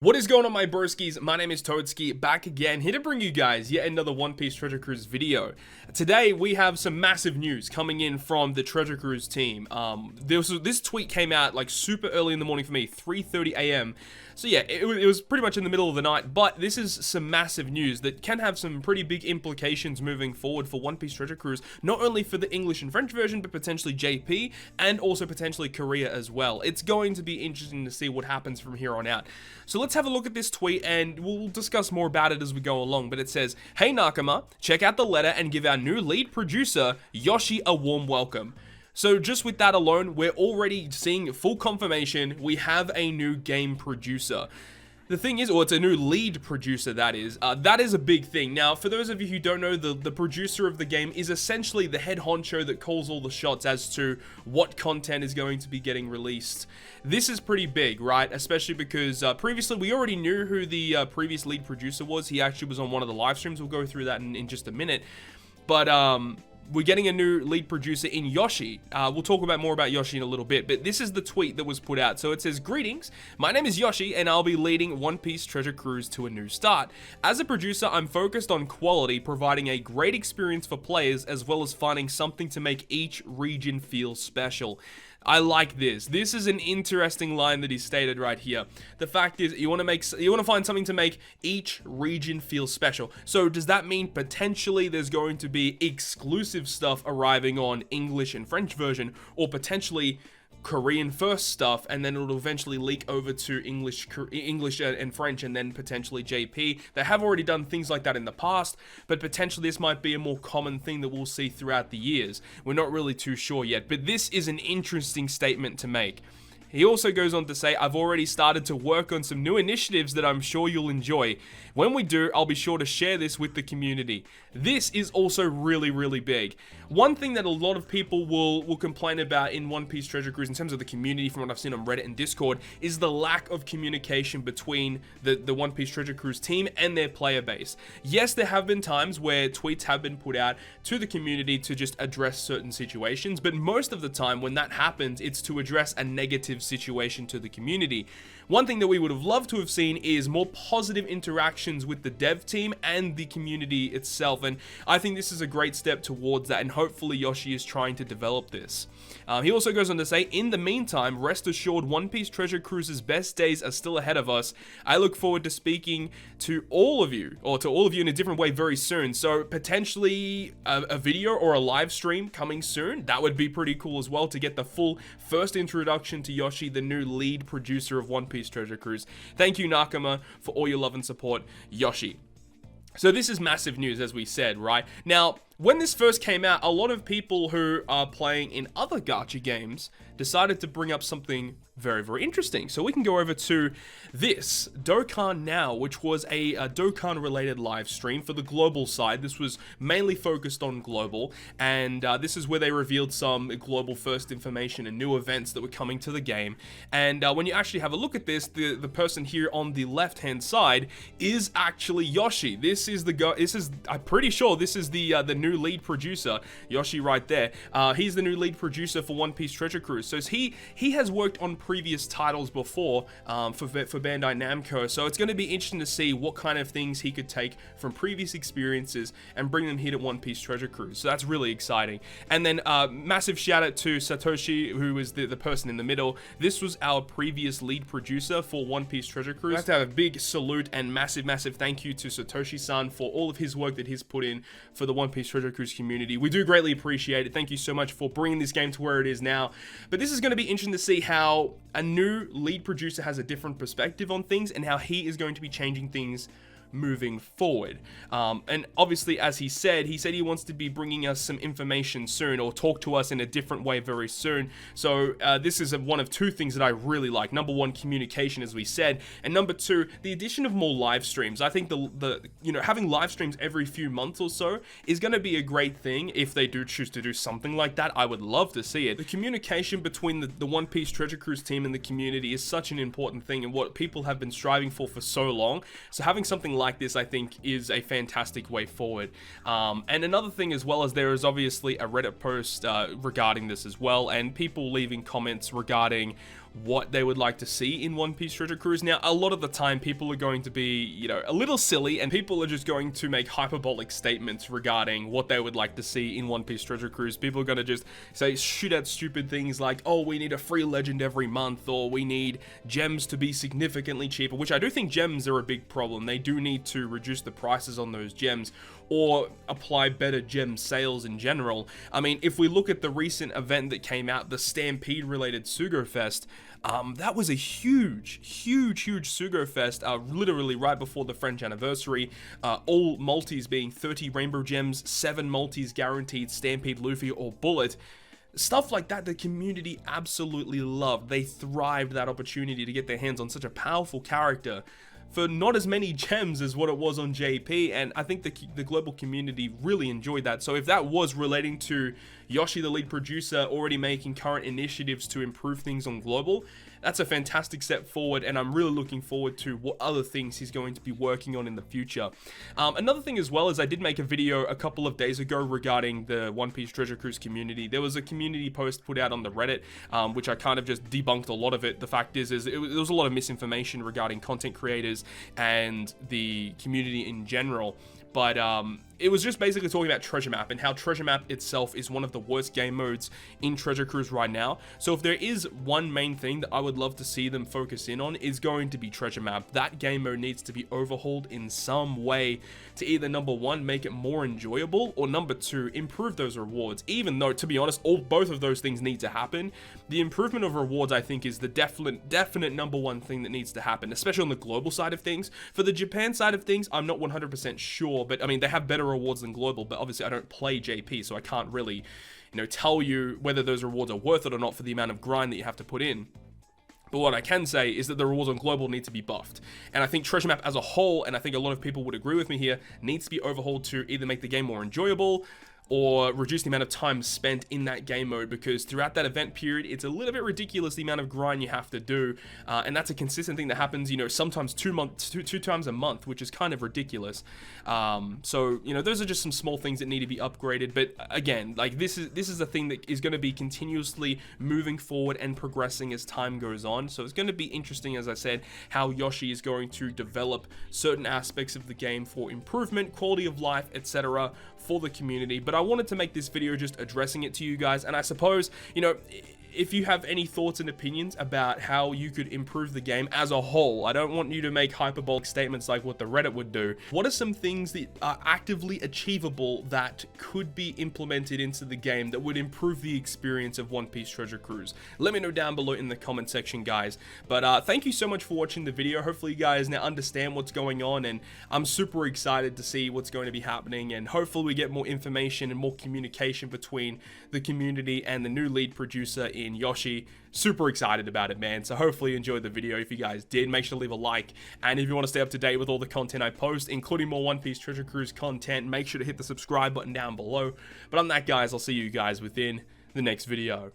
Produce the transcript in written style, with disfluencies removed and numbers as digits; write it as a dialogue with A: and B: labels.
A: What is going on, my broskies? My name is Toadskii, back again, here to bring you guys yet another One Piece Treasure Cruise video. Today, we have some massive news coming in from the Treasure Cruise team. This tweet came out like super early in the morning for me, 3:30 a.m. So yeah, it was pretty much in the middle of the night, but this is some massive news that can have some pretty big implications moving forward for One Piece Treasure Cruise, not only for the English and French version, but potentially JP, and also potentially Korea as well. It's going to be interesting to see what happens from here on out. So let's have a look at this tweet and we'll discuss more about it as we go along. But it says, "Hey Nakama, check out the letter and give our new lead producer, Yoshi, a warm welcome." So just with that alone, we're already seeing full confirmation we have a new game producer. The thing is, or it's a new lead producer, that is a big thing. Now, for those of you who don't know, the producer of the game is essentially the head honcho that calls all the shots as to what content is going to be getting released. This is pretty big, right? Especially because previously we already knew who the previous lead producer was. He actually was on one of the live streams. We'll go through that in just a minute. But we're getting a new lead producer in Yoshi. We'll talk about more about Yoshi in a little bit, but this is the tweet that was put out. So it says, "Greetings, my name is Yoshi and I'll be leading One Piece Treasure Cruise to a new start. As a producer, I'm focused on quality, providing a great experience for players, as well as finding something to make each region feel special." I like this. This is an interesting line that he stated right here. The fact is, you want to find something to make each region feel special. So does that mean potentially there's going to be exclusive stuff arriving on English and French version, or potentially Korean first stuff, and then it'll eventually leak over to English and French, and then potentially JP? They have already done things like that in the past, but potentially this might be a more common thing that we'll see throughout the years. We're not really too sure yet, but this is an interesting statement to make. He also goes on to say, "I've already started to work on some new initiatives that I'm sure you'll enjoy. When we do, I'll be sure to share this with the community." This is also really, really big. One thing that a lot of people will complain about in One Piece Treasure Cruise in terms of the community, from what I've seen on Reddit and Discord, is the lack of communication between the One Piece Treasure Cruise team and their player base. Yes, there have been times where tweets have been put out to the community to just address certain situations, but most of the time when that happens, it's to address a negative situation to the community. One thing that we would have loved to have seen is more positive interactions with the dev team and the community itself, and I think this is a great step towards that, and hopefully Yoshi is trying to develop this. He also goes on to say, "In the meantime, rest assured One Piece Treasure Cruise's best days are still ahead of us. I look forward to speaking to all of you, or to all of you in a different way very soon." So potentially a video or a live stream coming soon. That would be pretty cool as well, to get the full first introduction to Yoshi, the new lead producer of One Piece Treasure Cruise. Thank you, Nakama, for all your love and support, Yoshi. So this is massive news, as we said, right? Now, when this first came out, a lot of people who are playing in other gacha games decided to bring up something very, very interesting. So we can go over to this, Dokkan Now, which was a Dokkan-related live stream for the global side. This was mainly focused on global, and this is where they revealed some global first information and new events that were coming to the game. And when you actually have a look at this, the person here on the left-hand side is actually Yoshi. This is the guy. I'm pretty sure this is the new lead producer, Yoshi, right there. He's the new lead producer for One Piece Treasure Cruise. So he has worked on previous titles before for Bandai Namco, so it's going to be interesting to see what kind of things he could take from previous experiences and bring them here to One Piece Treasure Cruise. So that's really exciting. And then massive shout out to Satoshi, who is the person in the middle. This was our previous lead producer for One Piece Treasure Cruise. I have to have a big salute and massive thank you to Satoshi-san for all of his work that he's put in for the One Piece Treasure Cruise community. We do greatly appreciate it. Thank you so much for bringing this game to where it is now. But this is going to be interesting to see how a new lead producer has a different perspective on things, and how he is going to be changing things moving forward. And obviously, as he said he wants to be bringing us some information soon, or talk to us in a different way very soon. So this is one of two things that I really like. Number one, communication, as we said, and number two, the addition of more live streams. I think the having live streams every few months or so is going to be a great thing if they do choose to do something like that. I would love to see it. The communication between the One Piece Treasure Cruise team and the community is such an important thing, and what people have been striving for so long. So having something like this, I think, is a fantastic way forward. And another thing as well, is there is obviously a Reddit post regarding this as well, and people leaving comments regarding what they would like to see in One Piece Treasure Cruise. Now, a lot of the time, people are going to be, you know, a little silly, and people are just going to make hyperbolic statements regarding what they would like to see in One Piece Treasure Cruise. People are going to just say, shoot at stupid things like, oh, we need a free legend every month, or we need gems to be significantly cheaper, which I do think gems are a big problem. They do need to reduce the prices on those gems, or apply better gem sales in general. I mean, if we look at the recent event that came out, the Stampede related Sugo Fest, that was a huge Sugo Fest, literally right before the French anniversary. All multis being 30 rainbow gems, 7 multis guaranteed Stampede, Luffy, or Bullet. Stuff like that, the community absolutely loved. They thrived that opportunity to get their hands on such a powerful character for not as many gems as what it was on JP, and I think the global community really enjoyed that. So if that was relating to Yoshi, the lead producer, already making current initiatives to improve things on global, that's a fantastic step forward, and I'm really looking forward to what other things he's going to be working on in the future. Another thing as well is I did make a video a couple of days ago regarding the One Piece Treasure Cruise community. There was a community post put out on the Reddit, which I kind of just debunked a lot of it. The fact is there was a lot of misinformation regarding content creators and the community in general. But it was just basically talking about Treasure Map and how Treasure Map itself is one of the worst game modes in Treasure Cruise right now. So if there is one main thing that I would love to see them focus in on, is going to be Treasure Map. That game mode needs to be overhauled in some way to either, number one, make it more enjoyable, or number two, improve those rewards. Even though, to be honest, both of those things need to happen. The improvement of rewards, I think, is the definite number one thing that needs to happen, especially on the global side of things. For the Japan side of things, I'm not 100% sure, but I mean, they have better rewards than global, but obviously I don't play JP, so I can't really, you know, tell you whether those rewards are worth it or not for the amount of grind that you have to put in. But what I can say is that the rewards on global need to be buffed. And I think Treasure Map as a whole, and I think a lot of people would agree with me here, needs to be overhauled to either make the game more enjoyable, or reduce the amount of time spent in that game mode, because throughout that event period, it's a little bit ridiculous the amount of grind you have to do, and that's a consistent thing that happens, you know, sometimes two times a month, which is kind of ridiculous. So, you know, those are just some small things that need to be upgraded, but again, like, this is a thing that is going to be continuously moving forward and progressing as time goes on. So it's going to be interesting, as I said, how Yoshi is going to develop certain aspects of the game for improvement, quality of life, etc., for the community. But I wanted to make this video just addressing it to you guys, and I suppose, you know, if you have any thoughts and opinions about how you could improve the game as a whole, I don't want you to make hyperbolic statements like what the Reddit would do. What are some things that are actively achievable that could be implemented into the game that would improve the experience of One Piece Treasure Cruise? Let me know down below in the comment section, guys. But thank you so much for watching the video. Hopefully you guys now understand what's going on, and I'm super excited to see what's going to be happening, and hopefully we get more information and more communication between the community and the new lead producer in Yoshi. Super excited about it, man. So hopefully you enjoyed the video. If you guys did, make sure to leave a like, and if you want to stay up to date with all the content I post, including more One Piece Treasure Cruise content, make sure to hit the subscribe button down below. But on that, guys, I'll see you guys within the next video.